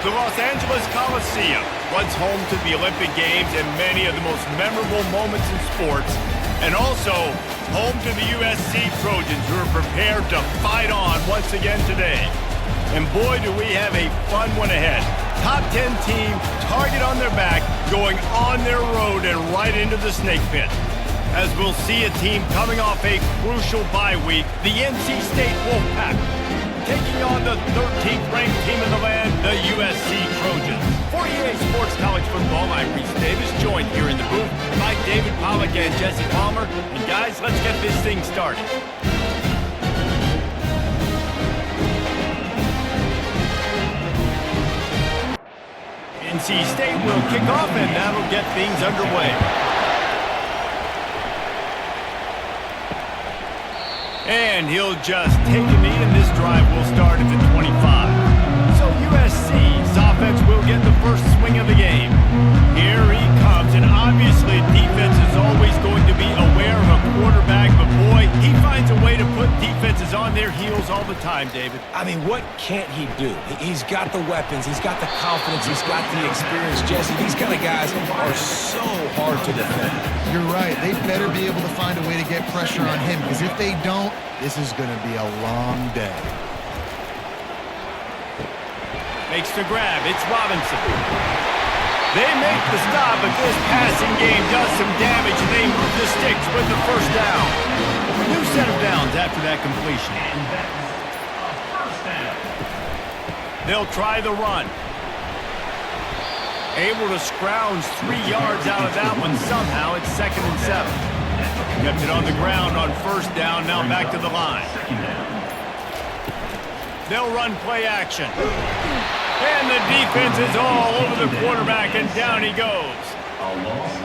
The Los Angeles Coliseum, once home to the Olympic Games and many of the most memorable moments in sports, and also home to the USC Trojans who are prepared to fight on once again today. And boy, do we have a fun one ahead. Top 10 team, target on their back, going on their road and right into the snake pit. As we'll see a team coming off a crucial bye week, the NC State Wolfpack, taking on the 13th ranked team in the land, the USC Trojans. For EA Sports College Football, I'm Reese Davis, joined here in the booth by David Pollack and Jesse Palmer. And guys, let's get this thing started. NC State will kick off, and that'll get things underway. And he'll just take a knee, and this drive will start at the 25. So USC's offense will get the first swing of the game. Here he comes, and obviously defense is always going to be aware of a quarterback, but boy, he finds a way to put defenses on their heels all the time, David. I mean, what can't he do? He's got the weapons, he's got the confidence, he's got the experience, Jesse. These kind of guys are so hard to defend. You're right. They better be able to find a way to get pressure on him, because if they don't, this is going to be a long day. Makes the grab. It's Robinson. They make the stop, but this passing game does some damage, and they move the sticks with the first down. New set of downs after that completion. They'll try the run. Able to scrounge 3 yards out of that one somehow. It's 2nd and 7. Kept it on the ground on first down, now back to the line. They'll run play action. And the defense is all over the quarterback, and down he goes.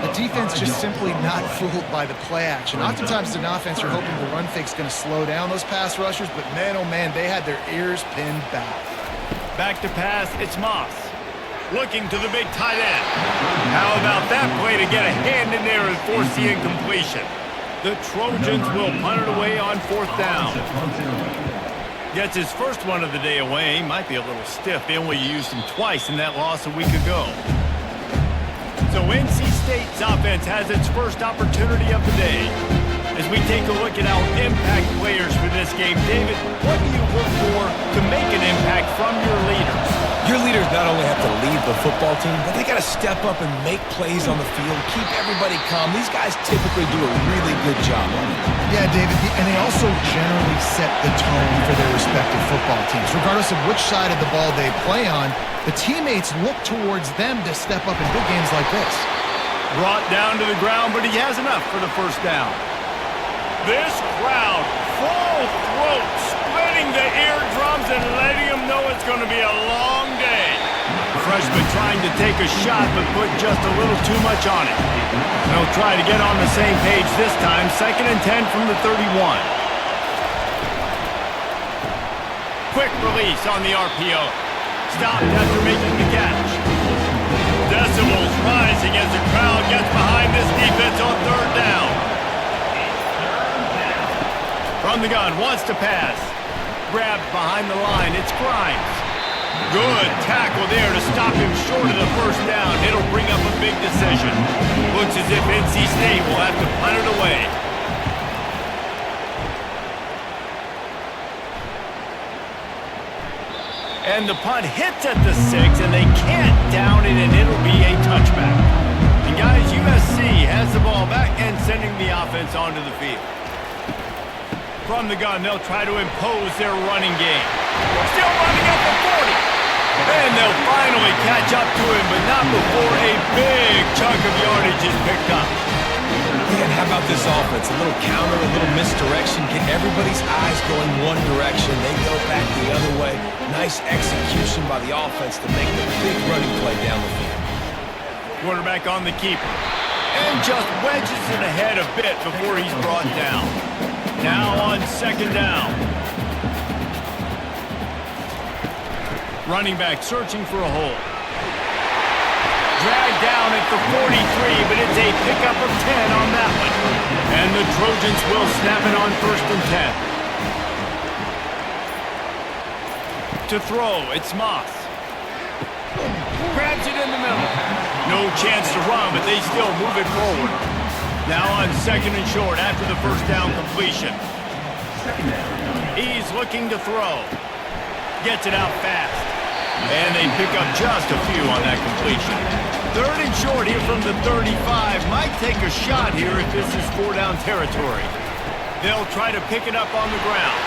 The defense just simply not fooled by the play action. Oftentimes, as an offense, you're hoping the run fake's going to slow down those pass rushers, but man, oh man, they had their ears pinned back. Back to pass, it's Moss. Looking to the big tight end. How about that play to get a hand in there and force the incompletion? The Trojans will punt it away on 4th down. Gets his first one of the day away. Might be a little stiff. They only used him twice in that loss a week ago. So NC State's offense has its first opportunity of the day. As we take a look at our impact players for this game, David, what do you look for to make an impact from your leaders? Your leaders not only have to lead the football team, but they got to step up and make plays on the field, keep everybody calm. These guys typically do a really good job on it. Yeah, David, and they also generally set the tone for their respective football teams. Regardless of which side of the ball they play on, the teammates look towards them to step up in big games like this. Brought down to the ground, but he has enough for the first down. This crowd, full throat, splitting the eardrums and letting them know it's going to be a long day. The freshman trying to take a shot, but put just a little too much on it. They'll try to get on the same page this time. 2nd and 10 from the 31. Quick release on the RPO. Stopped after making the catch. Decibels rising as the crowd gets behind this defense on 3rd down. From the gun, wants to pass. Grabbed behind the line, it's Grimes. Good tackle there to stop him short of the first down. It'll bring up a big decision. Looks as if NC State will have to punt it away. And the punt hits at the 6, and they can't down it, and it'll be a touchback. And guys, USC has the ball back and sending the offense onto the field. From the gun, they'll try to impose their running game. Still running up the 40. And they'll finally catch up to him, but not before a big chunk of yardage is picked up. Man, how about this offense? A little counter, a little misdirection, get everybody's eyes going one direction. They go back the other way. Nice execution by the offense to make the big running play down the field. Quarterback on the keeper. And just wedges it ahead a bit before he's brought down. Now on 2nd down. Running back searching for a hole. Dragged down at the 43, but it's a pickup of 10 on that one. And the Trojans will snap it on 1st and 10. To throw, it's Moss. in the middle. No chance to run, but they still move it forward. Now on 2nd and short after the first down completion. He's looking to throw. Gets it out fast. And they pick up just a few on that completion. 3rd and short here from the 35. Might take a shot here if this is 4-down territory. They'll try to pick it up on the ground.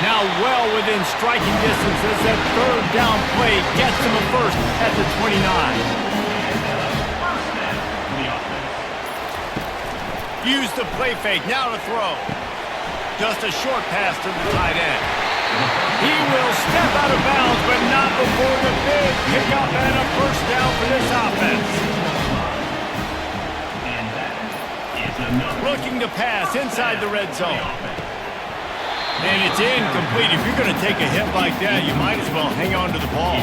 Now well within striking distance as that 3rd down play gets them a first at the 29. Use the play fake, now to throw. Just a short pass to the tight end. He will step out of bounds, but not before the big pickup and a first down for this offense. Looking to pass inside the red zone. And it's incomplete. If you're going to take a hit like that, you might as well hang on to the ball.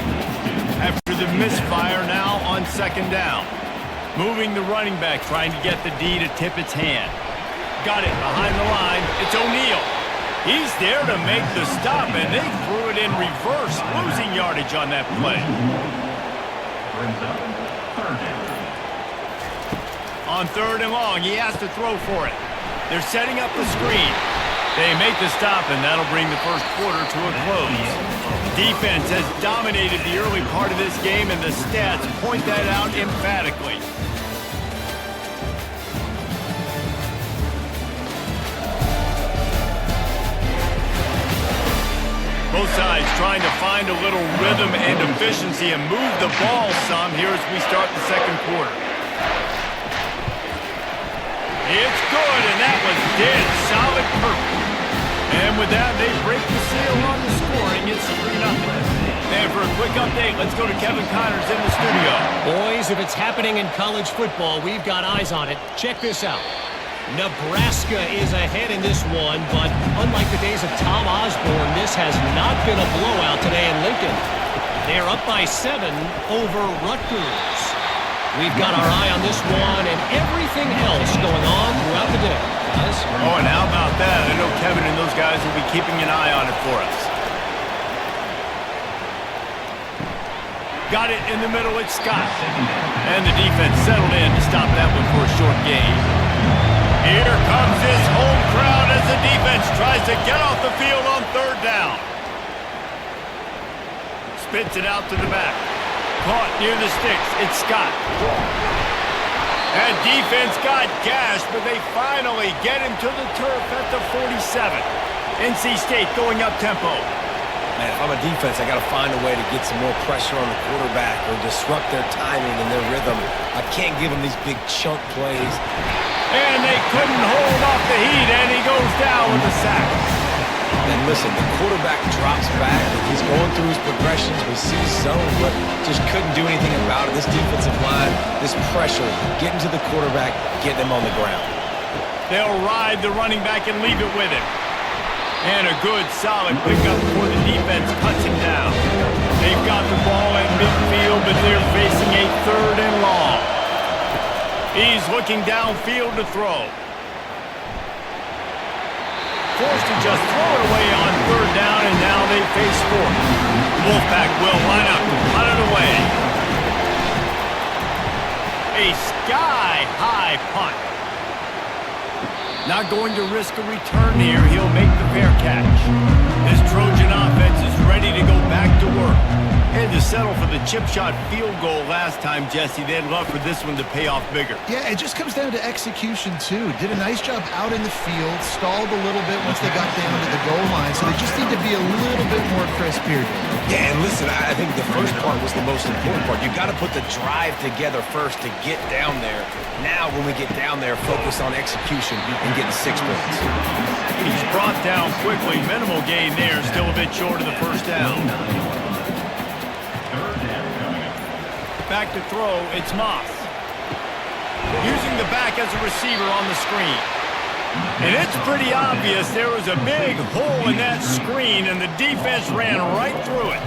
After the misfire now on 2nd down. Moving the running back, trying to get the D to tip its hand. Got it behind the line. It's O'Neal. He's there to make the stop, and they threw it in reverse, losing yardage on that play. On 3rd and long, he has to throw for it. They're setting up the screen. They make the stop, and that'll bring the first quarter to a close. Defense has dominated the early part of this game, and the stats point that out emphatically. Both sides trying to find a little rhythm and efficiency and move the ball some here as we start the 2nd quarter. It's good, and that was dead solid purple. And with that, they break the seal on the scoring. It's 3-0. And for a quick update, let's go to Kevin Connors in the studio. Boys, if it's happening in college football, we've got eyes on it. Check this out. Nebraska is ahead in this one, but unlike the days of Tom Osborne, this has not been a blowout today in Lincoln. They're up by 7 over Rutgers. We've got our eye on this one and everything else going on throughout the day. Guys? Oh, and how about that? I know Kevin and those guys will be keeping an eye on it for us. Got it in the middle, it's Scott. And the defense settled in to stop that one for a short gain. Here comes this home crowd as the defense tries to get off the field on 3rd down. Spits it out to the back. Caught near the sticks. It's Scott. And defense got gashed, but they finally get him to the turf at the 47. NC State going up tempo. Man, if I'm a defense, I got to find a way to get some more pressure on the quarterback or disrupt their timing and their rhythm. I can't give them these big chunk plays. And they couldn't hold off the heat, and he goes down with a sack. And listen, the quarterback drops back. He's going through his progressions. We see zone, but just couldn't do anything about it. This defensive line, this pressure, getting to the quarterback, getting him on the ground. They'll ride the running back and leave it with him. And a good, solid pickup before the defense cuts him down. They've got the ball at midfield, but they're facing a 3rd and long. He's looking downfield to throw. Forced to just throw it away on 3rd down, and now they face 4th. Wolfpack will line up to punt it away. A sky-high punt. Not going to risk a return here. He'll make the fair catch. This Trojan offense is ready to go back to work. Had to settle for the chip shot field goal last time, Jesse. They'd love for this one to pay off bigger. Yeah, it just comes down to execution, too. Did a nice job out in the field, stalled a little bit once they got down to the goal line, so they just need to be a little bit more crisp here. Yeah, and listen, I think the first part was the most important part. You got to put the drive together first to get down there. Now, when we get down there, focus on execution and getting 6 points. He's brought down quickly. Minimal gain there. Still a bit short of the first down. Back to throw, it's Moss. Using the back as a receiver on the screen. And it's pretty obvious there was a big hole in that screen, and the defense ran right through it.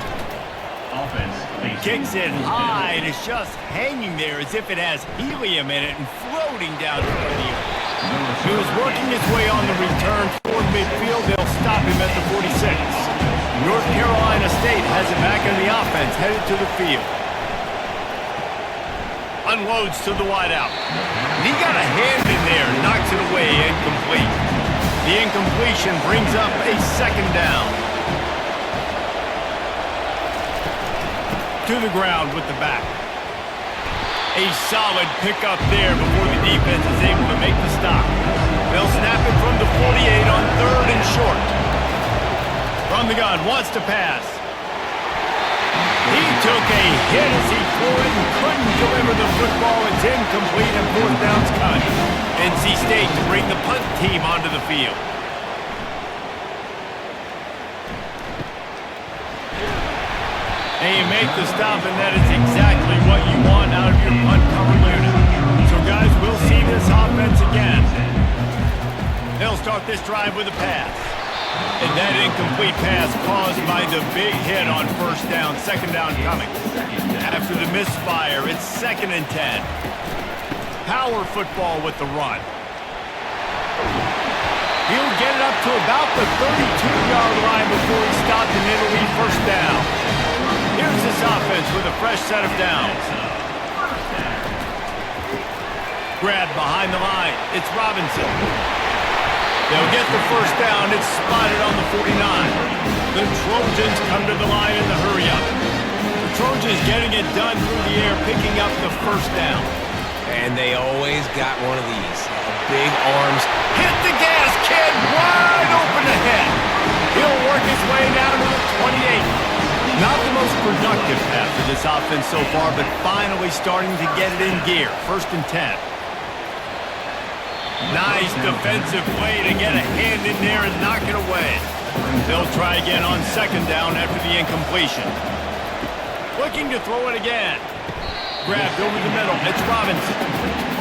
Kicks it high, and it's just hanging there as if it has helium in it and floating down toward the earth. He was working his way on the return toward midfield. They'll stop him at the 46. North Carolina State has it back in the offense, headed to the field. Unloads to the wideout. And he got a hand in there, knocks it away, incomplete. The incompletion brings up a second down. To the ground with the back. A solid pickup there before the defense is able to make the stop. They'll snap it from the 48 on 3rd and short. From the gun, wants to pass. He took a hit as he threw it and couldn't deliver the football. It's incomplete and 4th down's cut. NC State to bring the punt team onto the field. And you make the stop, and that is exactly what you want out of your punt cover unit. So, guys, we'll see this offense again. They'll start this drive with a pass. And that incomplete pass caused by the big hit on 1st down, 2nd down coming. After the misfire, it's 2nd and 10. Power football with the run. He'll get it up to about the 32-yard line before he stopped in Italy 1st down. Here's this offense with a fresh set of downs. Grab behind the line. It's Robinson. They'll get the 1st down. It's spotted on the 49. The Trojans come to the line in the hurry-up. The Trojans getting it done through the air, picking up the 1st down. And they always got one of these. Big arms. Hit the gas, kid. Wide open ahead. He'll work his way down to the 28. Not the most productive pass of this offense so far, but finally starting to get it in gear. 1st and 10. Nice defensive play to get a hand in there and knock it away. They'll try again on 2nd down after the incompletion. Looking to throw it again. Grabbed over the middle. It's Robinson.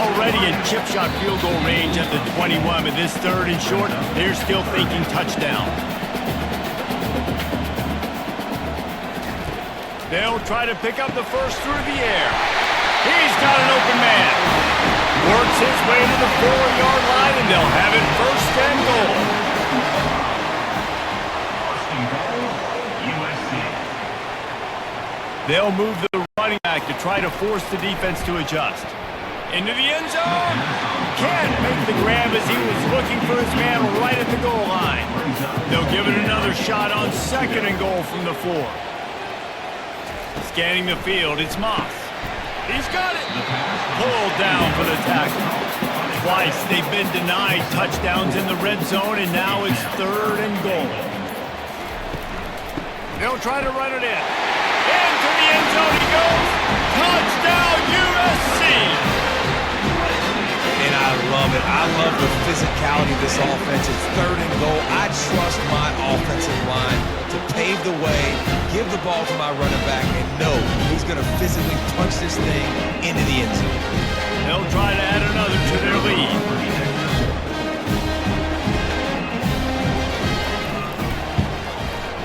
Already in chip shot field goal range at the 21, but this 3rd and short, they're still thinking touchdown. They'll try to pick up the 1st through the air. He's got an open man. Works his way to the 4-yard line, and they'll have it 1st and goal. USC. They'll move the running back to try to force the defense to adjust. Into the end zone. Can't make the grab as he was looking for his man right at the goal line. They'll give it another shot on 2nd and goal from the 4. Scanning the field, it's Moss. He's got it. Pulled down for the tackle. Twice they've been denied touchdowns in the red zone, and now it's 3rd and goal. They'll try to run it in. Into the end zone he goes. Touchdown, USC! And I love it. I love the physicality of this offense. It's 3rd and goal. I trust my offensive line to pave the way, give the ball to my running back, and know he's going to physically punch this thing into the end zone. They'll try to add another to their lead.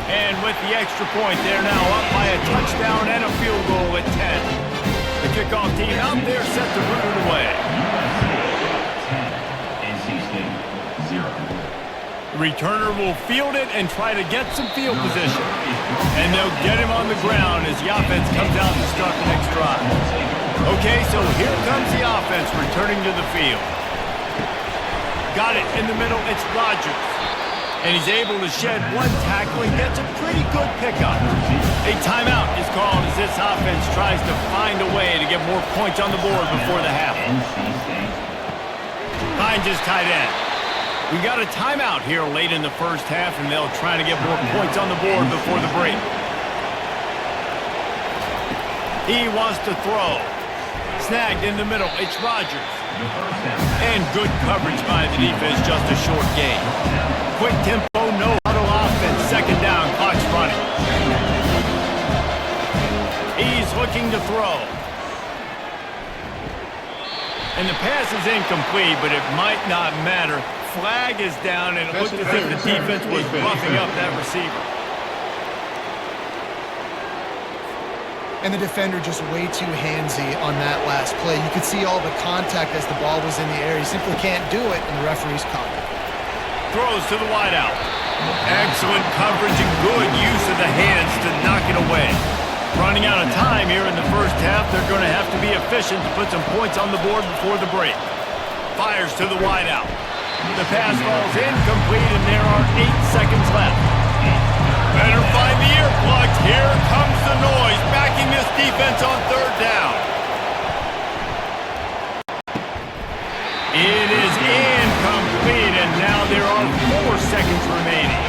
And with the extra point, they're now up by a touchdown and a field goal at 10. The kickoff team out there set to root it away. The returner will field it and try to get some field position. And they'll get him on the ground as the offense comes out to start the next drive. Okay, so here comes the offense returning to the field. Got it in the middle, it's Rodgers. And he's able to shed one tackle and gets a pretty good pickup. A timeout is called as this offense tries to find a way to get more points on the board before the half. Finds his tight end. We got a timeout here late in the 1st half, and they'll try to get more points on the board before the break. He wants to throw. Snagged in the middle. It's Rodgers. And good coverage by the defense, just a short gain. Quick tempo, no huddle offense. 2nd down, clock's running. He's looking to throw. And the pass is incomplete, but it might not matter. Flag is down, and it looked as if the defense was roughing up that receiver. And the defender just way too handsy on that last play. You could see all the contact as the ball was in the air. He simply can't do it, and the referee's caught it. Throws to the wideout. Excellent coverage and good use of the hands to knock it away. Running out of time here in the 1st first half, they're going to have to be efficient to put some points on the board before the break. Fires to the wideout. The pass falls incomplete, and there are 8 seconds left. Better find the earplugs. Here comes the noise, backing this defense on third down. It is incomplete, and now there are 4 seconds remaining.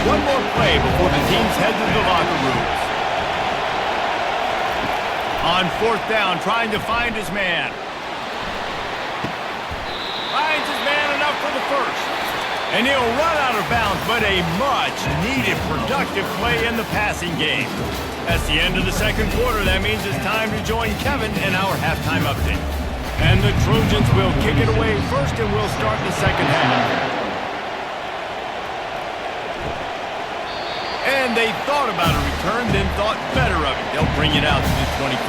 One more play before the teams head to the locker rooms. On fourth down, trying to find his man. Finds his man enough for the first. And he'll run out of bounds, but a much-needed productive play in the passing game. That's the end of the second quarter. That means it's time to join Kevin in our halftime update. And the Trojans will kick it away first, and we'll start the second half. And they thought about a return, then thought better of it. They'll bring it out to the 25.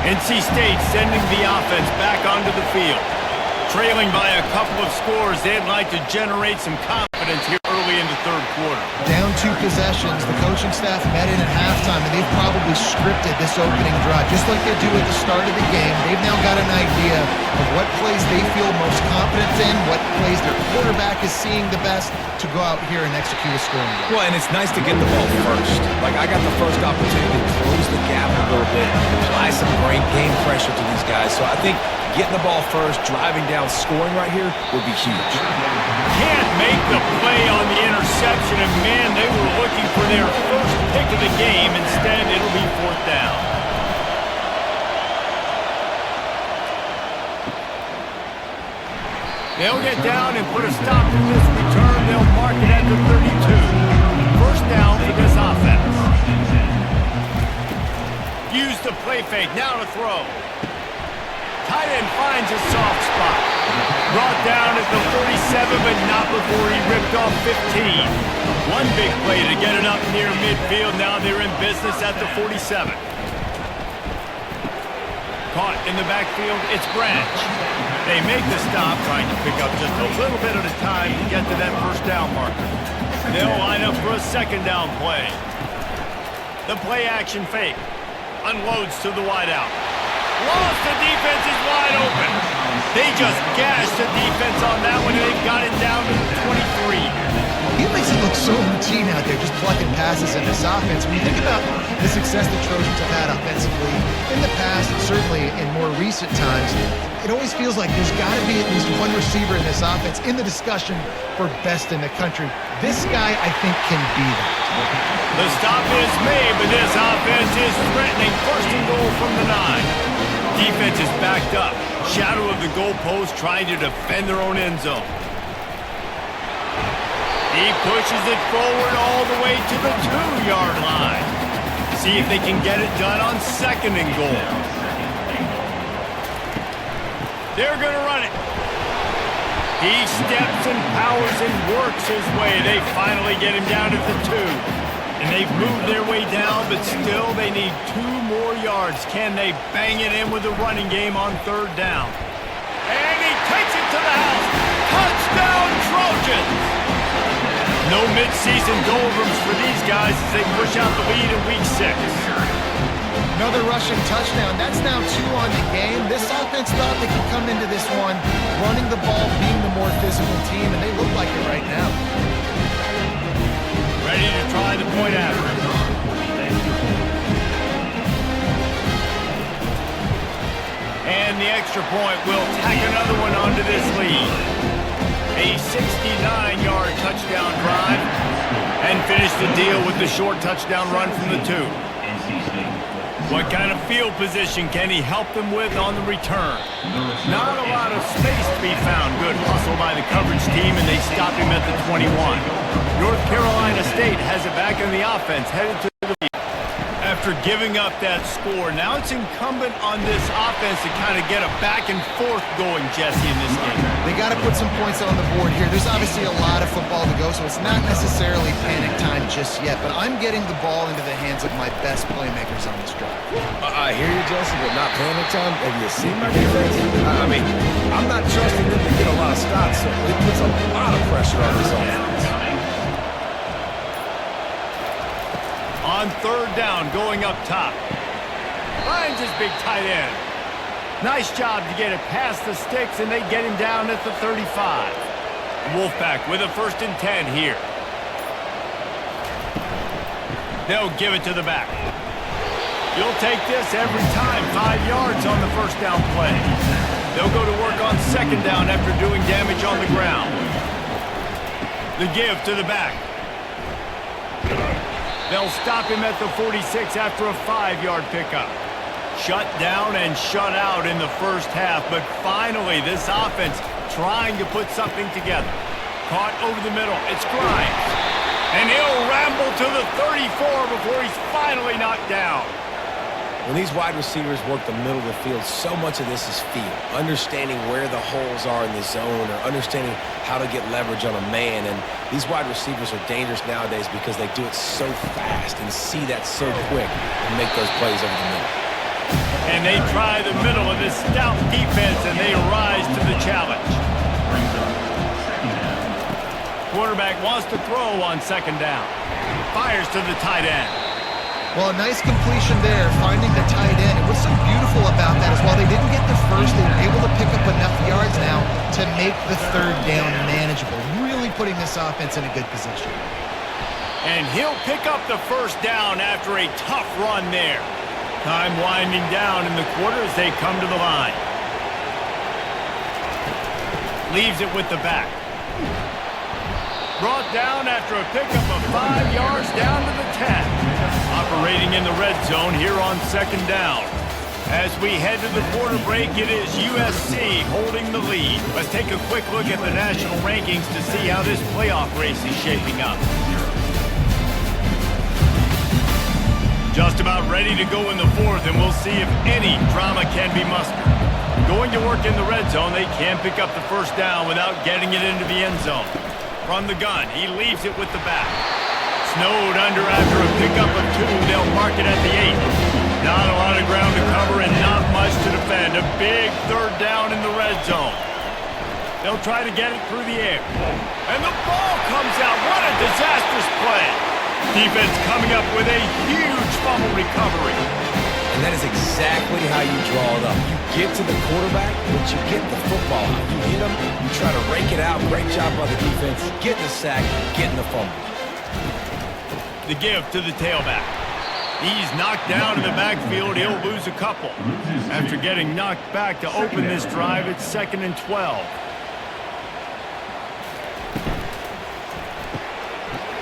NC State sending the offense back onto the field. Trailing by a couple of scores, they'd like to generate some confidence here early in the third quarter. Down 2 possessions, the coaching staff met in at halftime, and they've probably scripted this opening drive. Just like they do at the start of the game, they've now got an idea of what plays they feel most confident in, what plays their quarterback is seeing the best to go out here and execute a scoring drive. Well, and it's nice to get the ball first. Like, I got the first opportunity to close the gap a little bit, apply some great game pressure to these guys. So I think getting the ball first, driving down, scoring right here would be huge. Can't make the play on the interception, and man, they were looking for their first pick of the game. Instead, it'll be fourth down. They'll get down and put a stop to this return. They'll mark it at the 32. First down for this offense. Use the play fake, now to throw. Tight end finds a soft spot. Brought down at the 47, but not before he ripped off 15. One big play to get it up near midfield. Now they're in business at the 47. Caught in the backfield, it's Branch. They make the stop, trying to pick up just a little bit at a time to get to that first down marker. They'll line up for a second down play. The play action fake. Unloads to the wideout. Lost, the defense is wide open. They just gashed the defense on that one, and they've got it down to the 23. He makes it look so routine out there, just plucking passes in this offense. When you think about the success the Trojans have had offensively in the past, and certainly in more recent times, it always feels like there's got to be at least one receiver in this offense in the discussion for best in the country. This guy, I think, can be that. The stop is made, but this offense is threatening. First and goal from the 9. Defense is backed up. Shadow of the goalpost, trying to defend their own end zone. He pushes it forward all the way to the 2-yard line. See if they can get it done on second and goal. They're going to run it. He steps and powers and works his way. They finally get him down at the 2. And they've moved their way down, but still they need 2 more yards. Can they bang it in with the running game on third down? And he takes it to the house. Touchdown, Trojans! No mid-season doldrums for these guys as they push out the lead in Week 6. Another rushing touchdown. That's now 2 on the game. This offense thought they could come into this one running the ball, being the more physical team, and they look like it right now. Ready to try the point after. And the extra point will tack another one onto this lead. A 69-yard touchdown drive, and finish the deal with the short touchdown run from the 2. What kind of field position can he help them with on the return? Not a lot of space to be found. Good hustle by the coverage team, and they stop him at the 21. North Carolina State has it back in the offense, headed to the lead. After giving up that score, now it's incumbent on this offense to kind of get a back and forth going, Jesse, in this game. They got to put some points on the board here. There's obviously a lot of football to go, so it's not necessarily panic time just yet, but I'm getting the ball into the hands of my best playmakers on this drive. I hear you, Jesse, but not panic time. Have you seen my defense? I mean, I'm not trusting them to get a lot of stops, so it puts a lot of pressure on this offense. On third down, going up top. Finds his big tight end. Nice job to get it past the sticks, and they get him down at the 35. Wolfpack with a 1st and 10 here. They'll give it to the back. You'll take this every time. 5 yards on the 1st down play. They'll go to work on 2nd down after doing damage on the ground. The give to the back. They'll stop him at the 46 after a 5-yard pickup. Shut down and shut out in the first half, but finally this offense trying to put something together. Caught over the middle. It's Grimes. And he'll ramble to the 34 before he's finally knocked down. When these wide receivers work the middle of the field, so much of this is feel. Understanding where the holes are in the zone or understanding how to get leverage on a man. And these wide receivers are dangerous nowadays because they do it so fast and see that so quick and make those plays over the middle. And they try the middle of this stout defense, and they rise to the challenge. Quarterback wants to throw on 2nd down. Fires to the tight end. Well, a nice completion there, finding the tight end. And what's so beautiful about that is while they didn't get the first, they were able to pick up enough yards now to make the 3rd down manageable, really putting this offense in a good position. And he'll pick up the 1st down after a tough run there. Time winding down in the quarter as they come to the line. Leaves it with the back. Brought down after a pickup of 5 yards down to the 10. Operating in the red zone here on 2nd down. As we head to the quarter break, it is USC holding the lead. Let's take a quick look at the national rankings to see how this playoff race is shaping up. Just about ready to go in the 4th, and we'll see if any drama can be mustered. Going to work in the red zone, they can pick up the 1st down without getting it into the end zone. From the gun, he leaves it with the back. Snowed under after a pickup of 2, they'll mark it at the 8. Not a lot of ground to cover and not much to defend. A big 3rd down in the red zone. They'll try to get it through the air. And the ball comes out. What a disastrous play. Defense coming up with a huge fumble recovery. And that is exactly how you draw it up. You get to the quarterback, but you get the football out. You hit him, you try to rake it out. Great job by the defense. Getting the sack, getting the fumble. The give to the tailback. He's knocked down in the backfield. He'll lose a couple. After getting knocked back to open this drive, it's 2nd and 12.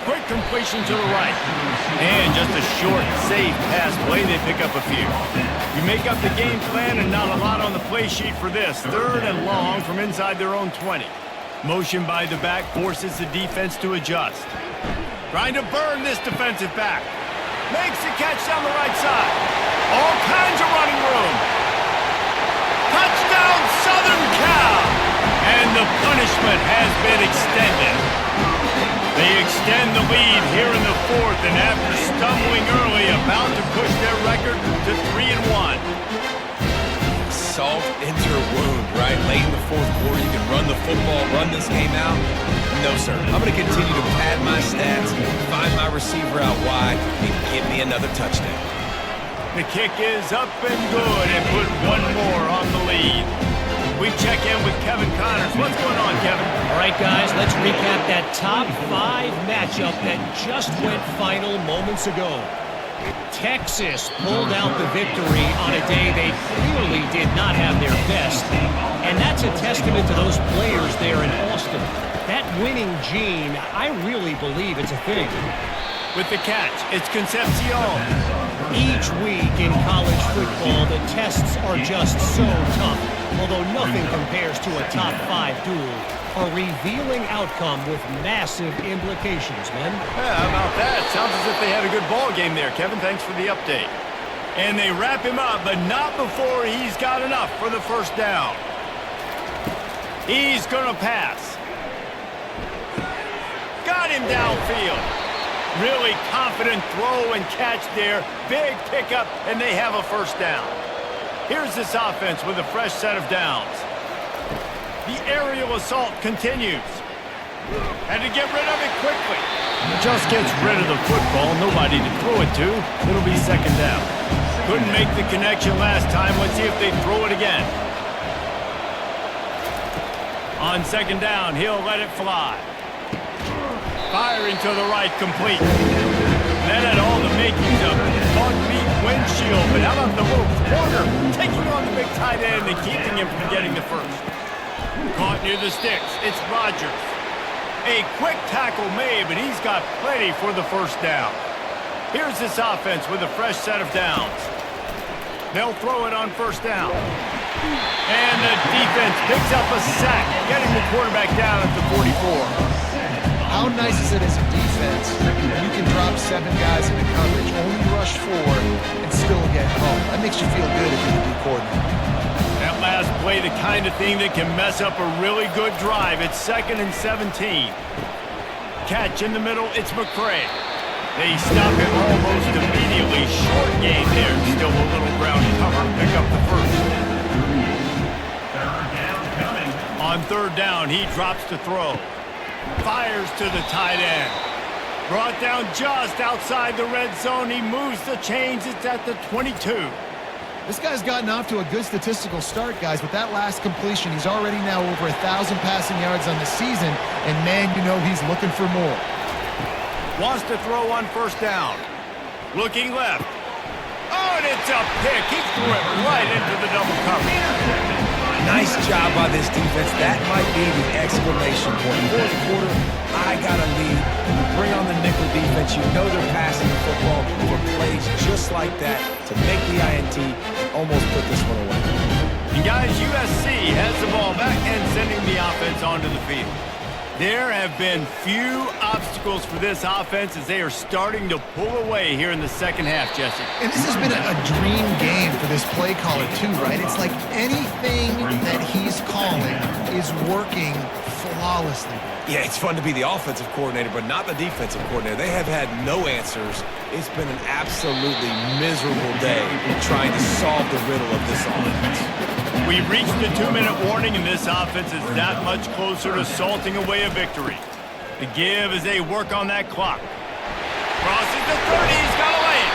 Quick completion to the right. And just a short, safe pass play. They pick up a few. You make up the game plan and not a lot on the play sheet for this. 3rd and long from inside their own 20. Motion by the back forces the defense to adjust. Trying to burn this defensive back. Makes the catch down the right side. All kinds of running room. Touchdown, Southern Cal! And the punishment has been extended. They extend the lead here in the 4th, and after stumbling early, about to push their record to 3-1. Salt into a wound, right? Late in the 4th quarter, you can run the football, run this game out. No, sir. I'm going to continue to pad my stats, find my receiver out wide, and give me another touchdown. The kick is up and good, and put one more on the lead. We check in with Kevin Connors. What's going on, Kevin? All right, guys, let's recap that top 5 matchup that just went final moments ago. Texas pulled out the victory on a day they clearly did not have their best. And that's a testament to those players there in Austin. That winning gene, I really believe it's a thing. With the catch, it's Concepcion. Each week in college football, the tests are just so tough. Although nothing compares to a top 5 duel. A revealing outcome with massive implications, man. Yeah, how about that? Sounds as if they had a good ball game there, Kevin. Thanks for the update. And they wrap him up, but not before he's got enough for the 1st down. He's going to pass. Got him downfield. Really confident throw and catch there. Big pickup, and they have a 1st down. Here's this offense with a fresh set of downs. The aerial assault continues. Had to get rid of it quickly. Just gets rid of the football. Nobody to throw it to. It'll be 2nd down. Couldn't make the connection last time. Let's see if they throw it again. On second down, he'll let it fly. Firing to the right, complete. That had all the makings of it. Bug-beat windshield, but how about the little corner taking on the big tight end and keeping him from getting the first? Caught near the sticks. It's Rodgers. A quick tackle made, but he's got plenty for the first down. Here's this offense with a fresh set of downs. They'll throw it on first down. And the defense picks up a sack, getting the quarterback down at the 44. How nice is it as a defense? You can drop 7 guys into coverage, only rush 4, and still get home. That makes you feel good if you're the D coordinator. That last play, the kind of thing that can mess up a really good drive. It's 2nd and 17. Catch in the middle, it's McCray. They stop him almost immediately. Short game there. Still a little ground cover. Pick up the first. On third down, he drops to throw. Fires to the tight end. Brought down just outside the red zone. He moves the chains. It's at the 22. This guy's gotten off to a good statistical start, guys. With that last completion, he's already now over 1,000 passing yards on the season. And, man, you know he's looking for more. Wants to throw on first down. Looking left. Oh, and it's a pick. He threw it right into the double cover. Nice job by this defense. That might be the exclamation point. Fourth quarter, I got a lead. You bring on the nickel defense. You know they're passing the football for plays just like that to make the INT and almost put this one away. And guys, USC has the ball back and sending the offense onto the field. There have been few obstacles for this offense as they are starting to pull away here in the second half, Jesse. And this has been a dream game for this play caller, too, right? It's like anything that he's calling is working flawlessly. Yeah, it's fun to be the offensive coordinator, but not the defensive coordinator. They have had no answers. It's been an absolutely miserable day trying to solve the riddle of this offense. We've reached the 2-minute warning, and this offense is that much closer to salting away a victory. The give as they work on that clock. Crosses the 30, he's got to lay it.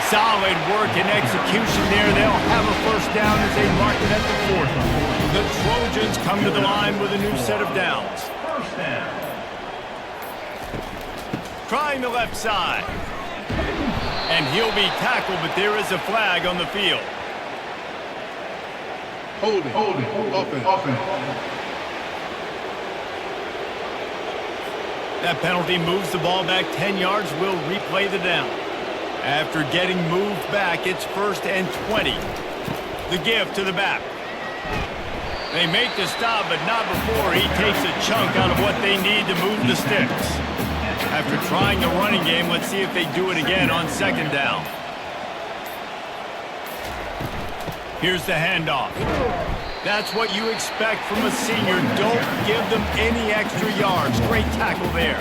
Solid work and execution there. They'll have a first down as they mark it at the 40. The Trojans come to the line with a new set of downs. Trying the left side. And he'll be tackled, but there is a flag on the field. Holding, offense. That penalty moves the ball back 10 yards. We'll replay the down. After getting moved back, it's 1st and 20. The give to the back. They make the stop, but not before he takes a chunk out of what they need to move the sticks. After trying the running game, let's see if they do it again on second down. Here's the handoff. That's what you expect from a senior. Don't give them any extra yards. Great tackle there.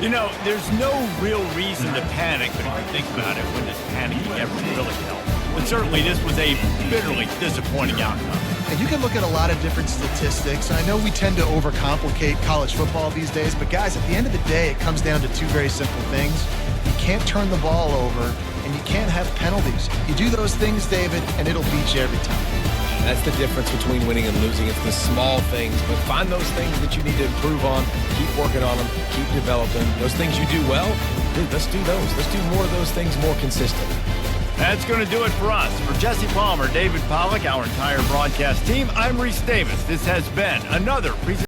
You know, there's no real reason to panic, but if you think about it, when does panicking ever really help? But certainly this was a bitterly disappointing outcome. And you can look at a lot of different statistics. I know we tend to overcomplicate college football these days, but guys, at the end of the day, it comes down to 2 very simple things. You can't turn the ball over, and you can't have penalties. You do those things, David, and it'll beat you every time. That's the difference between winning and losing. It's the small things, but find those things that you need to improve on, keep working on them, keep developing. Those things you do well, dude, let's do those. Let's do more of those things more consistently. That's going to do it for us. For Jesse Palmer, David Pollack, our entire broadcast team, I'm Reese Davis. This has been another presentation.